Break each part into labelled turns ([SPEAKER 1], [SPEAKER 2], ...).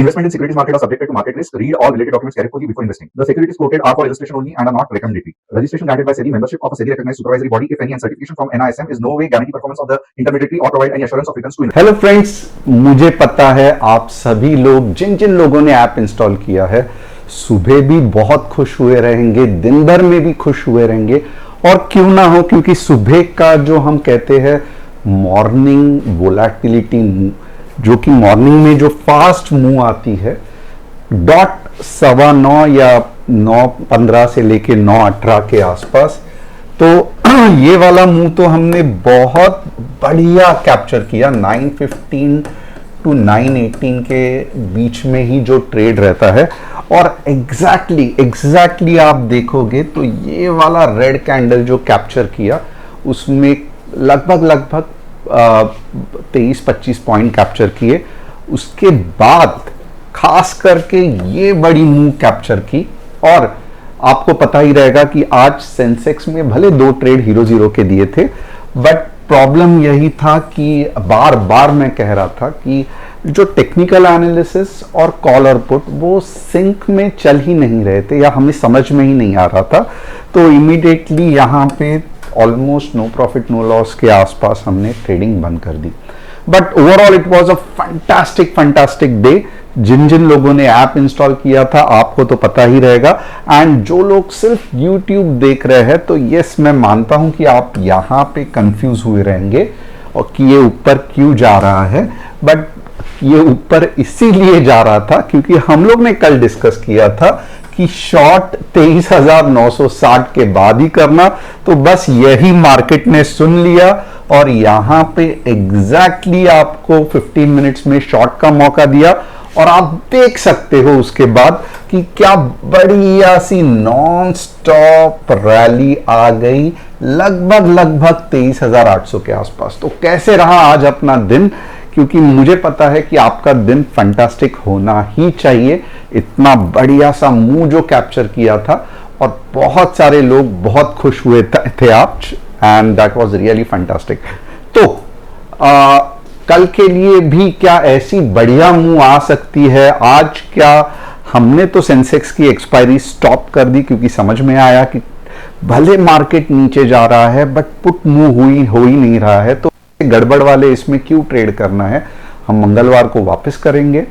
[SPEAKER 1] Investment in securities market are subjected to market risk. Read all related documents carefully before investing. The securities quoted are for illustration only and are not recommendatory. Registration granted by SEBI. Membership of a SEBI recognized supervisory body, if any, and certification from NISM is no way guarantee performance of the intermediary or provide any assurance of returns to investors.
[SPEAKER 2] Hello friends, मुझे पता है आप सभी लोग जिन जिन लोगों ने app install किया है सुबह भी बहुत खुश हुए रहेंगे, दिन भर में भी खुश हुए रहेंगे। और क्यों ना हो, क्योंकि सुबह का जो हम कहते हैं मॉर्निंग वोलेटिलिटी, जो कि मॉर्निंग में जो फास्ट मूव आती है डॉट 9:15 या 9:15 से लेके 9:18 के आसपास, तो ये वाला मूव तो हमने बहुत बढ़िया कैप्चर किया। 9:15 टू 9:18 के बीच में ही जो ट्रेड रहता है, और एग्जैक्टली आप देखोगे तो ये वाला रेड कैंडल जो कैप्चर किया उसमें लगभग 23-25 पॉइंट कैप्चर किए। उसके बाद खास करके ये बड़ी मूव कैप्चर की। और आपको पता ही रहेगा कि आज सेंसेक्स में भले 2 ट्रेड हीरो के दिए थे, बट प्रॉब्लम यही था कि बार बार मैं कह रहा था कि जो टेक्निकल एनालिसिस और कॉल और पुट वो सिंक में चल ही नहीं रहे थे, या हमें समझ में ही नहीं आ रहा था। तो इमीडिएटली यहाँ पे almost no profit no loss के आसपास हमने ट्रेडिंग बंद कर दी। But overall it was a fantastic day. जिन जिन लोगों ने ऐप इंस्टॉल किया था आपको तो पता ही रहेगा, एंड जो लोग सिर्फ YouTube देख रहे हैं तो यस, मैं मानता हूं कि आप यहाँ पे कंफ्यूज हुए रहेंगे और कि ये ऊपर क्यों जा रहा है। बट ये ऊपर इसीलिए जा रहा था क्योंकि हम लोग ने कल डिस्कस किया था कि शॉर्ट 23,960 के बाद ही करना। तो बस यही मार्केट ने सुन लिया और यहां पे एग्जैक्टली आपको 15 मिनट्स में शॉर्ट का मौका दिया। और आप देख सकते हो उसके बाद कि क्या बढ़िया सी नॉन स्टॉप रैली आ गई लगभग 23,800 के आसपास। तो कैसे रहा आज अपना दिन, क्योंकि मुझे पता है कि आपका दिन फैंटास्टिक होना ही चाहिए। इतना बढ़िया सा मूव जो कैप्चर किया था और बहुत सारे लोग बहुत खुश हुए थे आप, and that was really fantastic. तो कल के लिए भी क्या ऐसी बढ़िया मूव आ सकती है? आज क्या हमने तो सेंसेक्स की एक्सपायरी स्टॉप कर दी क्योंकि समझ में आया कि भले मार्केट नीचे जा रहा है बट पुट मूव हो ही नहीं रहा है, तो गड़बड़ वाले इसमें क्यों ट्रेड करना है। हम मंगलवार को वापस करेंगे।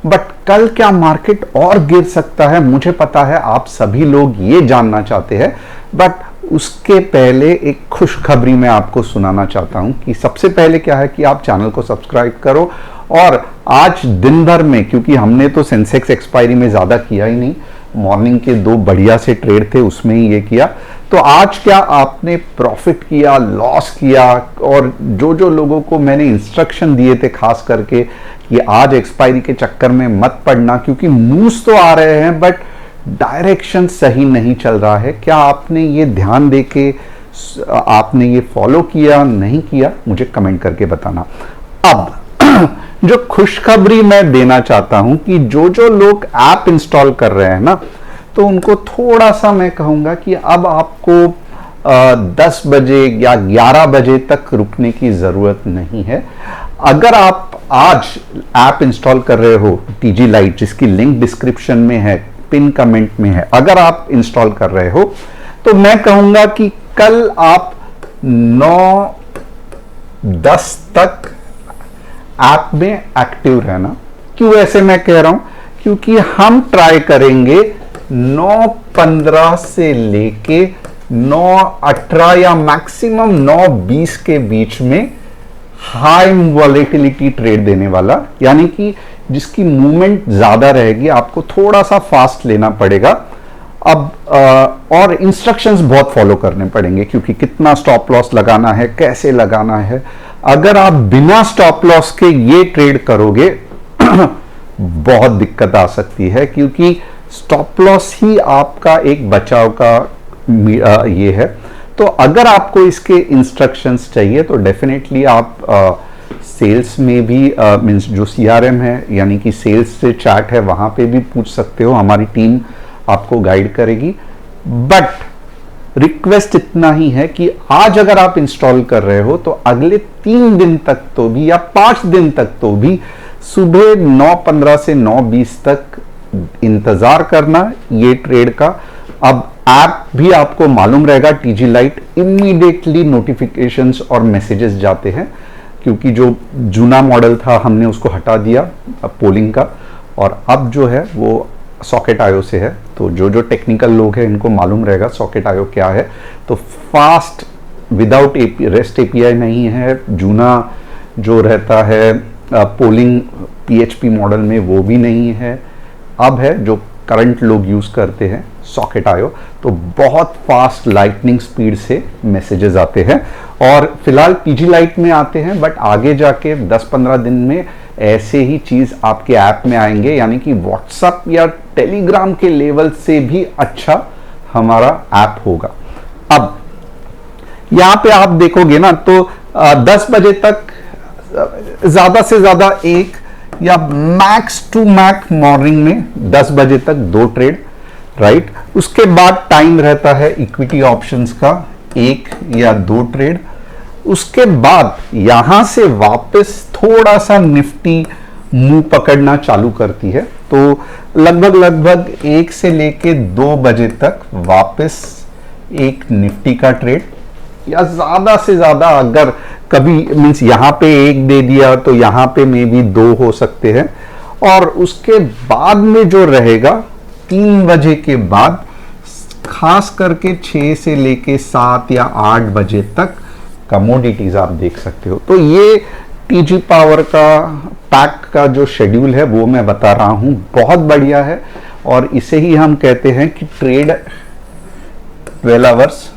[SPEAKER 2] बट कल क्या मार्केट और गिर सकता है? मुझे पता है आप सभी लोग ये जानना चाहते हैं, बट उसके पहले एक खुशखबरी मैं आपको सुनाना चाहता हूं कि सबसे पहले क्या है कि आप चैनल को सब्सक्राइब करो। और आज दिन भर में, क्योंकि हमने तो सेंसेक्स एक्सपायरी में ज्यादा किया ही नहीं, मॉर्निंग के 2 बढ़िया से ट्रेड थे उसमें ही ये किया, तो आज क्या आपने प्रॉफिट किया, लॉस किया। और जो लोगों को मैंने इंस्ट्रक्शन दिए थे खास करके कि आज एक्सपायरी के चक्कर में मत पड़ना, क्योंकि मूव्स तो आ रहे हैं बट डायरेक्शन सही नहीं चल रहा है, क्या आपने ये ध्यान देके आपने ये फॉलो किया नहीं किया, मुझे कमेंट करके बताना। अब जो खुशखबरी मैं देना चाहता हूं कि जो लोग ऐप इंस्टॉल कर रहे हैं ना, तो उनको थोड़ा सा मैं कहूंगा कि अब आपको 10 बजे या 11 बजे तक रुकने की जरूरत नहीं है। अगर आप आज ऐप इंस्टॉल कर रहे हो TG Lite, जिसकी लिंक डिस्क्रिप्शन में है, पिन कमेंट में है, अगर आप इंस्टॉल कर रहे हो तो मैं कहूंगा कि कल आप 9-10 तक ऐप में एक्टिव रहना। क्यों ऐसे मैं कह रहा हूं? क्योंकि हम ट्राई करेंगे 9:15 से लेके 9:18 या मैक्सिमम 9:20 के बीच में हाई वॉलेटिलिटी ट्रेड देने वाला, यानी कि जिसकी मूवमेंट ज्यादा रहेगी, आपको थोड़ा सा फास्ट लेना पड़ेगा। अब और इंस्ट्रक्शंस बहुत फॉलो करने पड़ेंगे, क्योंकि कितना स्टॉप लॉस लगाना है, कैसे लगाना है। अगर आप बिना स्टॉप लॉस के ये ट्रेड करोगे बहुत दिक्कत आ सकती है, क्योंकि स्टॉप लॉस ही आपका एक बचाव का ये है। तो अगर आपको इसके इंस्ट्रक्शंस चाहिए तो डेफिनेटली आप सेल्स में भी मीन्स जो CRM है, यानी कि सेल्स से चैट है, वहां पे भी पूछ सकते हो, हमारी टीम आपको गाइड करेगी। बट रिक्वेस्ट इतना ही है कि आज अगर आप इंस्टॉल कर रहे हो तो अगले 3 दिन तक तो भी या 5 दिन तक तो भी सुबह 9:15 से 9:20 तक इंतजार करना ये ट्रेड का। अब ऐप भी आपको मालूम रहेगा, टीजी लाइट इमीडिएटली नोटिफिकेशंस और मैसेजेस जाते हैं, क्योंकि जो जूना मॉडल था हमने उसको हटा दिया पोलिंग का, और अब जो है वो सॉकेट आयो से है। तो जो जो टेक्निकल लोग हैं इनको मालूम रहेगा सॉकेट आयो क्या है। तो फास्ट विदाउट रेस्ट एपीआई नहीं है, जूना जो रहता है पोलिंग पीएचपी मॉडल में वो भी नहीं है, अब है जो करंट लोग यूज करते हैं सॉकेट आयो। तो बहुत फास्ट लाइटनिंग स्पीड से मैसेजेस आते हैं, और फिलहाल टीजी लाइट में आते हैं, बट आगे जाके 10-15 दिन में ऐसे ही चीज आपके ऐप में आएंगे, यानी कि व्हाट्सएप या टेलीग्राम के लेवल से भी अच्छा हमारा ऐप होगा। अब यहां पे आप देखोगे ना तो 10 बजे तक ज्यादा से ज्यादा एक या मैक्स टू मैक्स मॉर्निंग में 10 बजे तक 2 ट्रेड, राइट। उसके बाद टाइम रहता है इक्विटी ऑप्शंस का 1 या 2 ट्रेड। उसके बाद यहां से वापस थोड़ा सा निफ्टी मुंह पकड़ना चालू करती है, तो लगभग 1 से लेके 2 बजे तक वापस एक निफ्टी का ट्रेड, या ज्यादा से ज्यादा अगर कभी मींस यहां पे 1 दे दिया तो यहां पे मे भी 2 हो सकते हैं। और उसके बाद में जो रहेगा 3 बजे के बाद, खास करके 6 से लेके 7 या 8 बजे तक कमोडिटीज आप देख सकते हो। तो ये टीजी पावर का पैक का जो शेड्यूल है वो मैं बता रहा हूं, बहुत बढ़िया है, और इसे ही हम कहते हैं कि trade 12 hours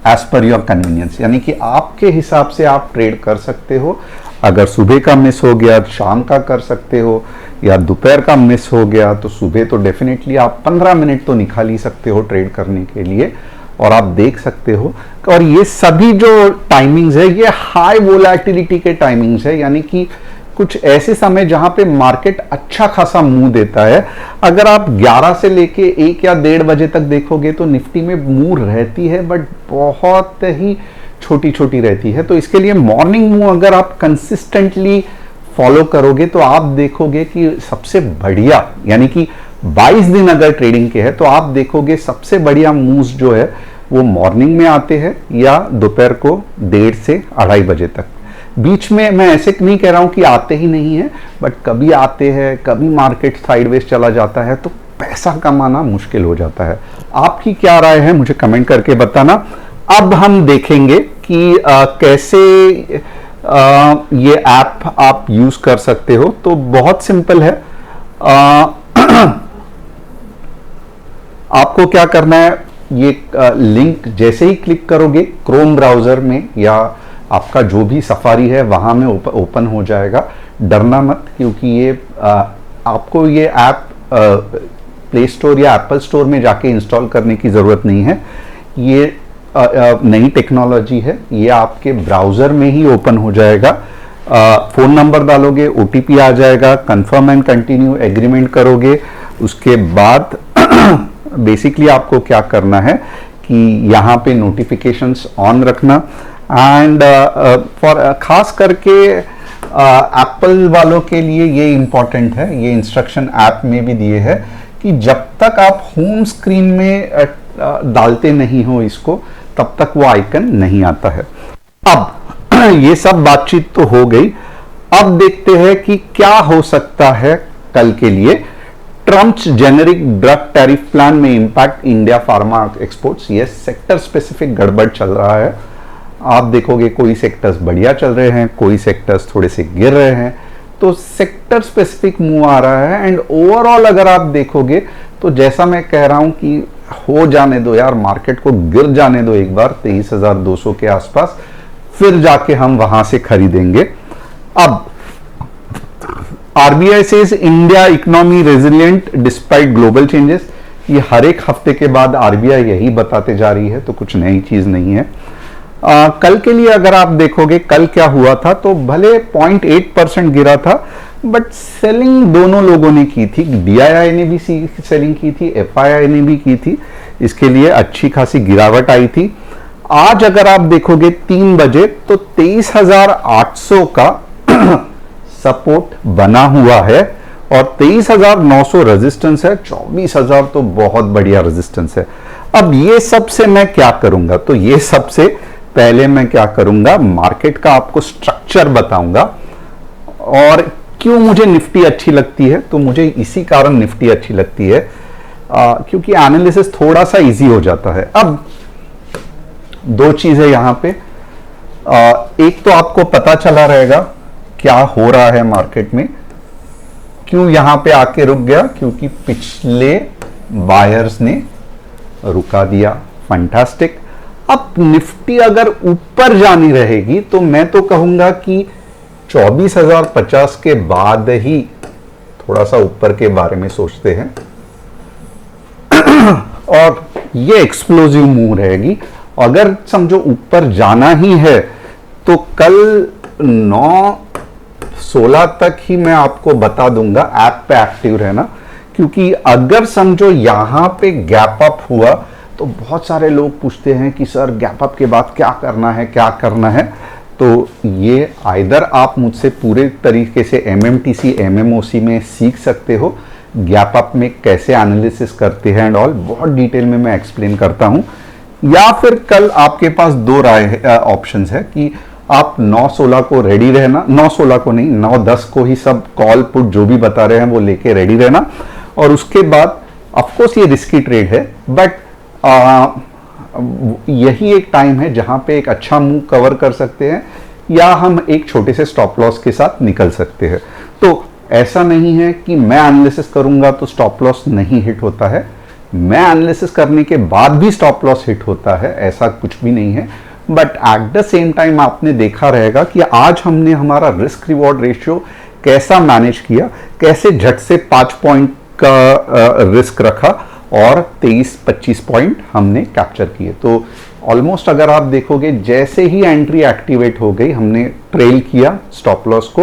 [SPEAKER 2] as per your convenience, यानी कि आपके हिसाब से आप ट्रेड कर सकते हो। अगर सुबह का मिस हो गया शाम का कर सकते हो, या दोपहर का मिस हो गया तो सुबह तो डेफिनेटली आप 15 मिनट तो निकाल ही सकते हो ट्रेड करने के लिए, और आप देख सकते हो। और ये सभी जो टाइमिंग्स है ये हाई वोलेटिलिटी के टाइमिंग्स है, यानी कि कुछ ऐसे समय जहां पे मार्केट अच्छा खासा मूव देता है। अगर आप 11 से लेके 1 या 1:30 बजे तक देखोगे तो निफ्टी में मूव रहती है, बट बहुत ही छोटी छोटी रहती है। तो इसके लिए मॉर्निंग मूव अगर आप कंसिस्टेंटली फॉलो करोगे तो आप देखोगे कि सबसे बढ़िया, यानी कि 22 दिन अगर ट्रेडिंग के है तो आप देखोगे सबसे बढ़िया मूव्स जो है वो मॉर्निंग में आते हैं, या दोपहर को 1:30 से 2:30 बजे तक। बीच में मैं ऐसे नहीं कह रहा हूं कि आते ही नहीं है, बट कभी आते हैं, कभी मार्केट साइडवेज चला जाता है, तो पैसा कमाना मुश्किल हो जाता है। आपकी क्या राय है मुझे कमेंट करके बताना। अब हम देखेंगे कि कैसे ये ऐप आप यूज कर सकते हो। तो बहुत सिंपल है, आपको क्या करना है, ये लिंक जैसे ही क्लिक करोगे क्रोम ब्राउजर में या आपका जो भी सफारी है वहां में ओपन हो जाएगा। डरना मत, क्योंकि ये आपको ये ऐप प्ले स्टोर या एप्पल स्टोर में जाके इंस्टॉल करने की ज़रूरत नहीं है। ये नई टेक्नोलॉजी है, ये आपके ब्राउज़र में ही ओपन हो जाएगा। फ़ोन नंबर डालोगे, ओटीपी आ जाएगा, कंफर्म एंड कंटिन्यू एग्रीमेंट करोगे। उसके बाद बेसिकली आपको क्या करना है कि यहाँ पे नोटिफिकेशंस ऑन रखना, एंड फॉर खास करके एप्पल वालों के लिए ये इंपॉर्टेंट है, ये इंस्ट्रक्शन ऐप में भी दिए है कि जब तक आप होम स्क्रीन में डालते नहीं हो इसको, तब तक वो आइकन नहीं आता है। अब ये सब बातचीत तो हो गई, अब देखते हैं कि क्या हो सकता है कल के लिए। Trump's generic drug tariff plan में इंपैक्ट इंडिया फार्मा एक्सपोर्ट्स। ये सेक्टर स्पेसिफिक गड़बड़ चल रहा है। आप देखोगे कोई सेक्टर्स बढ़िया चल रहे हैं, कोई सेक्टर्स थोड़े से गिर रहे हैं, तो सेक्टर स्पेसिफिक मूव आ रहा है। एंड ओवरऑल अगर आप देखोगे तो जैसा मैं कह रहा हूं कि हो जाने दो यार, मार्केट को गिर जाने दो एक बार 23,200 के आसपास, फिर जाके हम वहां से खरीदेंगे। अब RBI says India economy resilient despite global changes. ये हर एक हफ्ते के बाद आरबीआई यही बताते जा रही है, तो कुछ नई चीज नहीं है। कल के लिए अगर आप देखोगे कल क्या हुआ था, तो भले 0.8% गिरा था, बट सेलिंग दोनों लोगों ने की थी। डीआईआई ने भी सेलिंग की थी, एफआईआई ने भी की थी, इसके लिए अच्छी खासी गिरावट आई थी। आज अगर आप देखोगे 3 बजे तो 23,800 का सपोर्ट बना हुआ है और 23,900 रेजिस्टेंस है, 24,000 तो बहुत बढ़िया रेजिस्टेंस है। अब ये सबसे मैं क्या करूंगा, तो ये सबसे पहले मैं क्या करूंगा, मार्केट का आपको स्ट्रक्चर बताऊंगा और क्यों मुझे निफ्टी अच्छी लगती है। तो मुझे इसी कारण निफ्टी अच्छी लगती है क्योंकि एनालिसिस थोड़ा सा इजी हो जाता है। अब दो चीजें यहां पे, एक तो आपको पता चला रहेगा क्या हो रहा है मार्केट में, क्यों यहां पे आके रुक गया, क्योंकि पिछले बायर्स ने रुका दिया। फंटास्टिक। अब निफ्टी अगर ऊपर जानी रहेगी तो मैं तो कहूंगा कि 24,050 के बाद ही थोड़ा सा ऊपर के बारे में सोचते हैं और ये एक्सप्लोजिव मूव रहेगी। अगर समझो ऊपर जाना ही है तो कल 9:16 तक ही मैं आपको बता दूंगा ऐप पे एक्टिव रहना, क्योंकि अगर समझो यहां पे गैप अप हुआ तो बहुत सारे लोग पूछते हैं कि सर गैप अप के बाद क्या करना है, क्या करना है। तो ये आइदर आप मुझसे पूरे तरीके से एमएमटीसी एमएमओसी में सीख सकते हो, गैप अप में कैसे एनालिसिस करते हैं एंड ऑल, बहुत डिटेल में मैं एक्सप्लेन करता हूं, या फिर कल आपके पास दो ऑप्शंस है कि आप 9:16 को रेडी रहना, 9:16 को नहीं 9:10 को ही सब कॉल पुट जो भी बता रहे हैं वो लेके रेडी रहना, और उसके बाद ऑफकोर्स ये रिस्की ट्रेड है बट यही एक टाइम है जहां पे एक अच्छा मूव कवर कर सकते हैं या हम एक छोटे से स्टॉप लॉस के साथ निकल सकते हैं। तो ऐसा नहीं है कि मैं एनालिसिस करूंगा तो स्टॉप लॉस नहीं हिट होता है, मैं एनालिसिस करने के बाद भी स्टॉप लॉस हिट होता है, ऐसा कुछ भी नहीं है। But at the same time आपने देखा रहेगा कि आज हमने हमारा रिस्क रिवॉर्ड रेशियो कैसा मैनेज किया, कैसे झट से 5 पॉइंट का रिस्क रखा और 23-25 पॉइंट हमने कैप्चर किए। तो ऑलमोस्ट अगर आप देखोगे जैसे ही एंट्री एक्टिवेट हो गई हमने ट्रेल किया स्टॉप लॉस को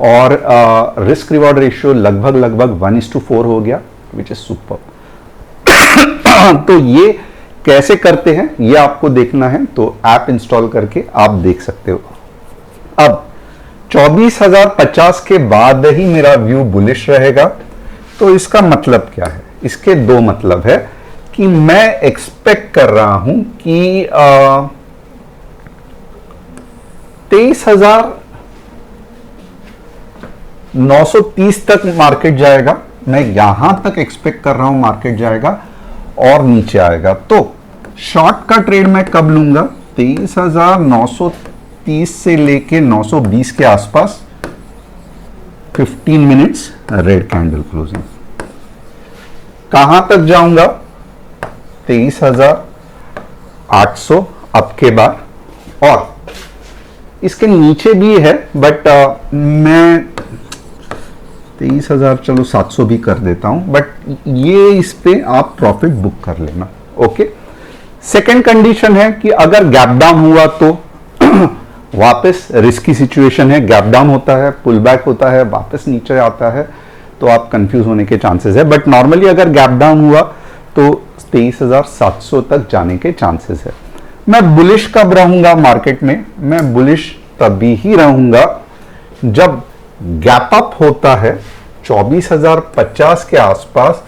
[SPEAKER 2] और रिस्क रिवॉर्ड रेशियो लगभग 1:4 हो गया, विच इज सुपर। तो ये कैसे करते हैं ये आपको देखना है तो ऐप इंस्टॉल करके आप देख सकते हो। अब 24,050 के बाद ही मेरा व्यू बुलिश रहेगा, तो इसका मतलब क्या है, इसके दो मतलब है कि मैं एक्सपेक्ट कर रहा हूं कि 23,930 तक मार्केट जाएगा, मैं यहां तक एक्सपेक्ट कर रहा हूं मार्केट जाएगा और नीचे आएगा। तो शॉर्ट का ट्रेड मैं कब लूंगा, 23,930 से लेके 920 के आसपास 15 मिनट्स रेड कैंडल क्लोजिंग। कहां तक जाऊंगा, 23,800 अब के बाद, और इसके नीचे भी है बट मैं 23,000 चलो 700 भी कर देता हूं, बट ये इस पे आप प्रॉफिट बुक कर लेना। ओके। सेकेंड कंडीशन है कि अगर गैप डाउन हुआ तो वापस रिस्की सिचुएशन है, गैप डाउन होता है, पुल बैक होता है, वापस नीचे आता है, तो आप कंफ्यूज होने के चांसेस है। बट नॉर्मली अगर गैप डाउन हुआ तो 23,700 तक जाने के चांसेस है। मैं बुलिश कब रहूंगा मार्केट में, मैं बुलिश तभी ही रहूंगा जब गैप अप होता है 24,050 के आसपास,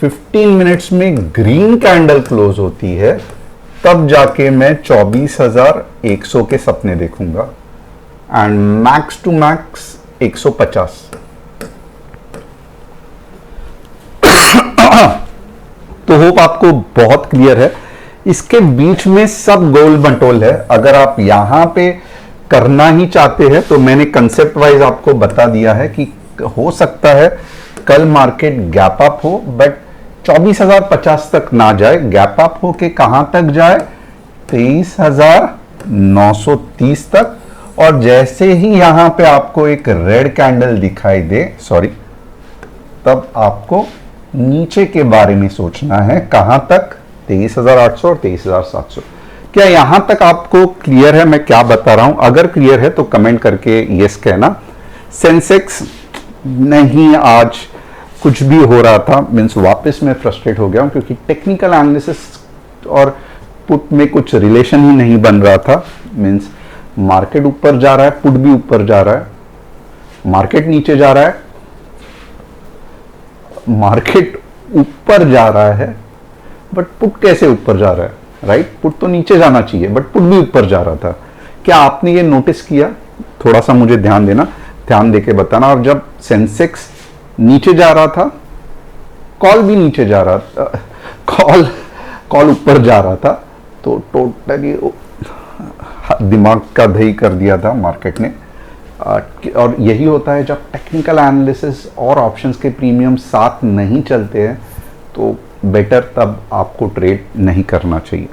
[SPEAKER 2] 15 मिनट्स में ग्रीन कैंडल क्लोज होती है, तब जाके मैं 24,100 के सपने देखूंगा एंड मैक्स टू मैक्स 150। तो होप आपको बहुत क्लियर है। इसके बीच में सब गोल मटोल है, अगर आप यहां पे करना ही चाहते हैं तो मैंने कंसेप्ट वाइज आपको बता दिया है कि हो सकता है कल मार्केट गैप अप हो बट 24,050 तक ना जाए, गैप अप हो के कहां तक जाए, 23,930 तक, और जैसे ही यहां पे आपको एक रेड कैंडल दिखाई दे, सॉरी, तब आपको नीचे के बारे में सोचना है, कहां तक, 23,800 और 23,700। क्या यहां तक आपको क्लियर है मैं क्या बता रहा हूं? अगर क्लियर है तो कमेंट करके यस कहना। सेंसेक्स नहीं, आज कुछ भी हो रहा था, मीन्स वापस मैं फ्रस्ट्रेट हो गया हूं क्योंकि टेक्निकल एनालिसिस और पुट में कुछ रिलेशन ही नहीं बन रहा था। मीन्स मार्केट ऊपर जा रहा है, पुट भी ऊपर जा रहा है, मार्केट नीचे जा रहा है, मार्केट ऊपर जा रहा है, बट पुट कैसे ऊपर जा रहा है? राइट, पुट तो नीचे जाना चाहिए बट पुट भी ऊपर जा रहा था। क्या आपने ये नोटिस किया? थोड़ा सा मुझे ध्यान देना, ध्यान देके बताना। और जब सेंसेक्स नीचे जा रहा था, कॉल भी नीचे जा रहा था, कॉल ऊपर जा रहा था, तो टोटली दिमाग का दही कर दिया था मार्केट ने। और यही होता है जब टेक्निकल एनालिसिस और ऑप्शंस के प्रीमियम साथ नहीं चलते हैं, तो बेटर तब आपको ट्रेड नहीं करना चाहिए।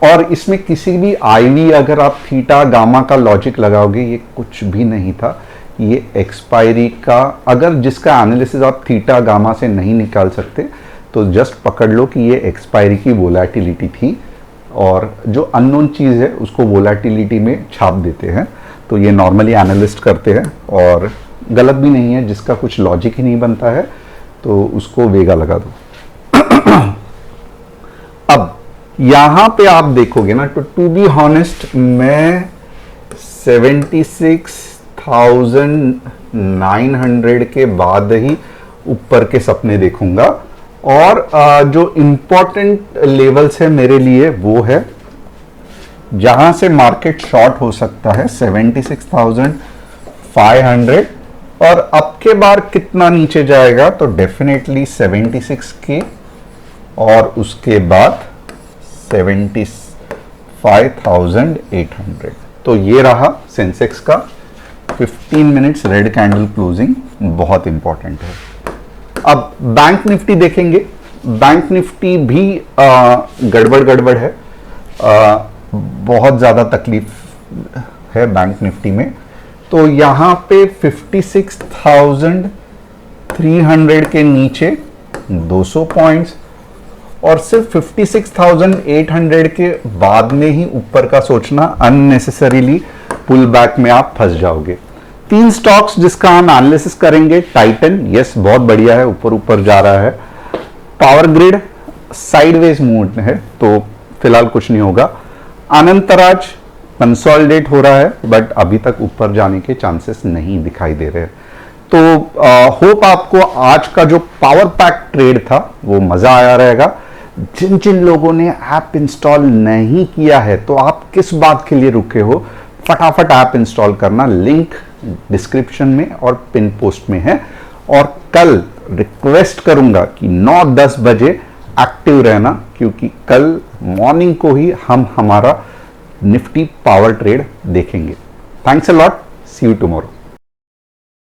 [SPEAKER 2] और इसमें किसी भी आईवी अगर आप थीटा गामा का लॉजिक लगाओगे, ये कुछ भी नहीं था, ये एक्सपायरी का, अगर जिसका एनालिसिस आप थीटा गामा से नहीं निकाल सकते तो जस्ट पकड़ लो कि ये एक्सपायरी की वोलेटिलिटी थी, और जो अननोन चीज़ है उसको वोलेटिलिटी में छाप देते हैं। तो ये नॉर्मली एनालिस्ट करते हैं और गलत भी नहीं है, जिसका कुछ लॉजिक ही नहीं बनता है तो उसको वेगा लगा दो। अब यहां पे आप देखोगे ना, तो टू बी हॉनेस्ट मैं 76,900 के बाद ही ऊपर के सपने देखूंगा। और जो इंपॉर्टेंट लेवल्स है मेरे लिए वो है जहां से मार्केट शॉर्ट हो सकता है 76,500, और अब के बार कितना नीचे जाएगा तो डेफिनेटली 76 के, और उसके बाद 75,800। तो ये रहा सेंसेक्स का 15 मिनट्स रेड कैंडल क्लोजिंग, बहुत इंपॉर्टेंट है। अब बैंक निफ्टी देखेंगे। बैंक निफ्टी भी गड़बड़ है, बहुत ज्यादा तकलीफ है बैंक निफ्टी में। तो यहां पे 56,300 के नीचे 200 पॉइंट्स, और सिर्फ 56,800 के बाद में ही ऊपर का सोचना, अननेसेसरीली पुल बैक में आप फंस जाओगे। 3 स्टॉक्स जिसका हम एनालिसिस करेंगे। टाइटन, यस बहुत बढ़िया है, ऊपर ऊपर जा रहा है। पावर ग्रिड साइडवेज मूव है तो फिलहाल कुछ नहीं होगा। अनंतराज कंसोलिडेट हो रहा है बट अभी तक ऊपर जाने के चांसेस नहीं दिखाई दे रहे। तो होप आपको आज का जो पावर पैक ट्रेड था वो मजा आया रहेगा। जिन जिन लोगों ने ऐप इंस्टॉल नहीं किया है तो आप किस बात के लिए रुके हो, फटाफट ऐप इंस्टॉल करना, लिंक डिस्क्रिप्शन में और पिन पोस्ट में है। और कल रिक्वेस्ट करूंगा कि 9-10 बजे एक्टिव रहना, क्योंकि कल मॉर्निंग को ही हम हमारा निफ्टी पावर ट्रेड देखेंगे। Thanks a lot, see you tomorrow.